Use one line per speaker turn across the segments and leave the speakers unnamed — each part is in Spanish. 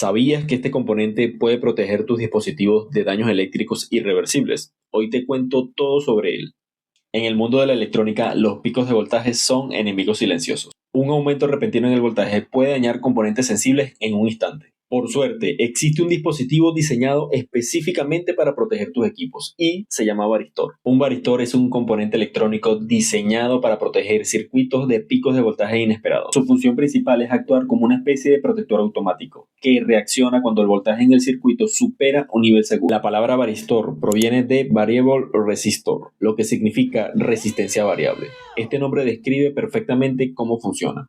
¿Sabías que este componente puede proteger tus dispositivos de daños eléctricos irreversibles? Hoy te cuento todo sobre él. En el mundo de la electrónica, los picos de voltaje son enemigos silenciosos. Un aumento repentino en el voltaje puede dañar componentes sensibles en un instante. Por suerte, existe un dispositivo diseñado específicamente para proteger tus equipos y se llama varistor. Un varistor es un componente electrónico diseñado para proteger circuitos de picos de voltaje inesperados. Su función principal es actuar como una especie de protector automático que reacciona cuando el voltaje en el circuito supera un nivel seguro. La palabra varistor proviene de variable resistor, lo que significa resistencia variable. Este nombre describe perfectamente cómo funciona.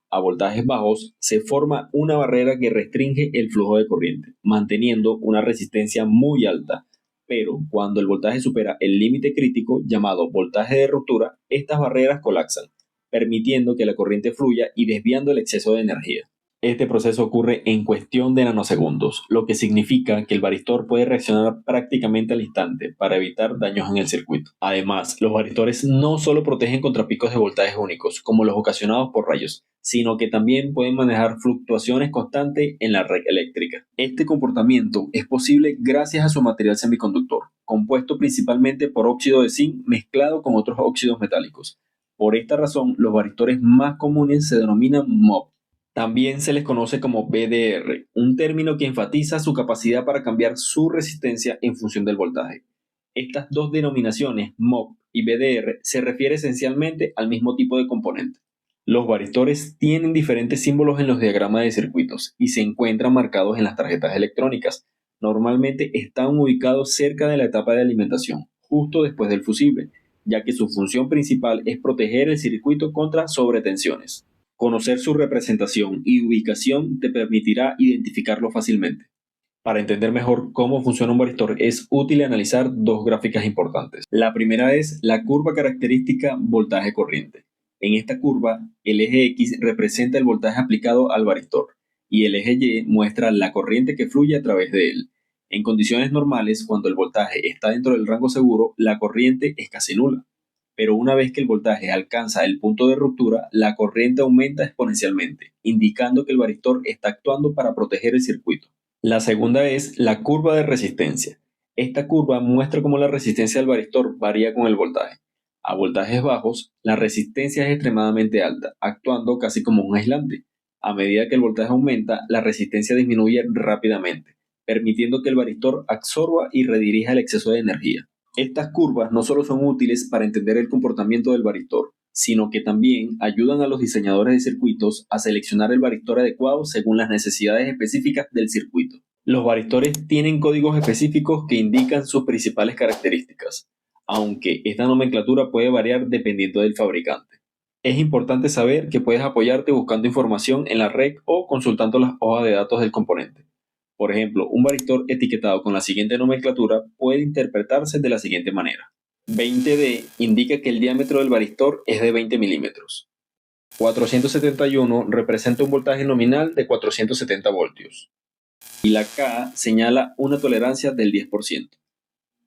A voltajes bajos se forma una barrera que restringe el flujo de corriente, manteniendo una resistencia muy alta. Pero cuando el voltaje supera el límite crítico, llamado voltaje de ruptura, estas barreras colapsan, permitiendo que la corriente fluya y desviando el exceso de energía. Este proceso ocurre en cuestión de nanosegundos, lo que significa que el varistor puede reaccionar prácticamente al instante para evitar daños en el circuito. Además, los varistores no solo protegen contra picos de voltaje únicos, como los ocasionados por rayos, sino que también pueden manejar fluctuaciones constantes en la red eléctrica. Este comportamiento es posible gracias a su material semiconductor, compuesto principalmente por óxido de zinc mezclado con otros óxidos metálicos. Por esta razón, los varistores más comunes se denominan MOV. También se les conoce como VDR, un término que enfatiza su capacidad para cambiar su resistencia en función del voltaje. Estas dos denominaciones, MOV y VDR, se refieren esencialmente al mismo tipo de componente. Los varistores tienen diferentes símbolos en los diagramas de circuitos y se encuentran marcados en las tarjetas electrónicas. Normalmente están ubicados cerca de la etapa de alimentación, justo después del fusible, ya que su función principal es proteger el circuito contra sobretensiones. Conocer su representación y ubicación te permitirá identificarlo fácilmente. Para entender mejor cómo funciona un varistor es útil analizar dos gráficas importantes. La primera es la curva característica voltaje-corriente. En esta curva, el eje X representa el voltaje aplicado al varistor y el eje Y muestra la corriente que fluye a través de él. En condiciones normales, cuando el voltaje está dentro del rango seguro, la corriente es casi nula. Pero una vez que el voltaje alcanza el punto de ruptura, la corriente aumenta exponencialmente, indicando que el varistor está actuando para proteger el circuito. La segunda es la curva de resistencia. Esta curva muestra cómo la resistencia del varistor varía con el voltaje. A voltajes bajos, la resistencia es extremadamente alta, actuando casi como un aislante. A medida que el voltaje aumenta, la resistencia disminuye rápidamente, permitiendo que el varistor absorba y redirija el exceso de energía. Estas curvas no solo son útiles para entender el comportamiento del varistor, sino que también ayudan a los diseñadores de circuitos a seleccionar el varistor adecuado según las necesidades específicas del circuito. Los varistores tienen códigos específicos que indican sus principales características, aunque esta nomenclatura puede variar dependiendo del fabricante. Es importante saber que puedes apoyarte buscando información en la red o consultando las hojas de datos del componente. Por ejemplo, un varistor etiquetado con la siguiente nomenclatura puede interpretarse de la siguiente manera. 20D indica que el diámetro del varistor es de 20 milímetros. 471 representa un voltaje nominal de 470 voltios. Y la K señala una tolerancia del 10%.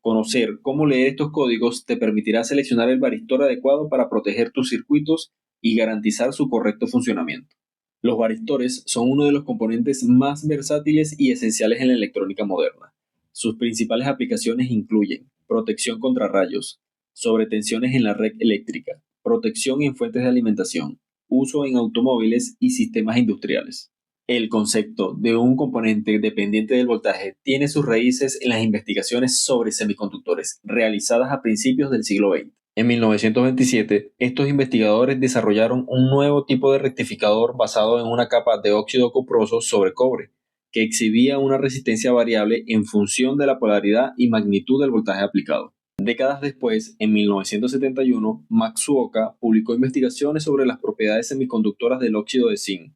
Conocer cómo leer estos códigos te permitirá seleccionar el varistor adecuado para proteger tus circuitos y garantizar su correcto funcionamiento. Los varistores son uno de los componentes más versátiles y esenciales en la electrónica moderna. Sus principales aplicaciones incluyen protección contra rayos, sobretensiones en la red eléctrica, protección en fuentes de alimentación, uso en automóviles y sistemas industriales. El concepto de un componente dependiente del voltaje tiene sus raíces en las investigaciones sobre semiconductores realizadas a principios del siglo XX. En 1927, estos investigadores desarrollaron un nuevo tipo de rectificador basado en una capa de óxido cuproso sobre cobre, que exhibía una resistencia variable en función de la polaridad y magnitud del voltaje aplicado. Décadas después, en 1971, Matsuoka publicó investigaciones sobre las propiedades semiconductoras del óxido de zinc,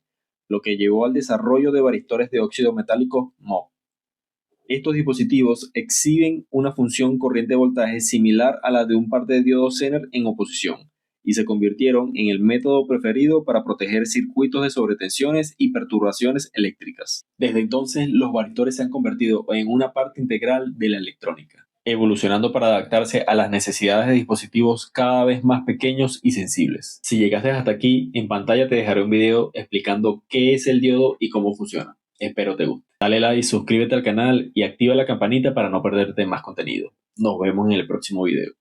lo que llevó al desarrollo de varistores de óxido metálico MOV. Estos dispositivos exhiben una función corriente de voltaje similar a la de un par de diodos Zener en oposición, y se convirtieron en el método preferido para proteger circuitos de sobretensiones y perturbaciones eléctricas. Desde entonces, los varistores se han convertido en una parte integral de la electrónica, evolucionando para adaptarse a las necesidades de dispositivos cada vez más pequeños y sensibles. Si llegaste hasta aquí, en pantalla te dejaré un video explicando qué es el diodo y cómo funciona. Espero te guste. Dale like, suscríbete al canal y activa la campanita para no perderte más contenido. Nos vemos en el próximo video.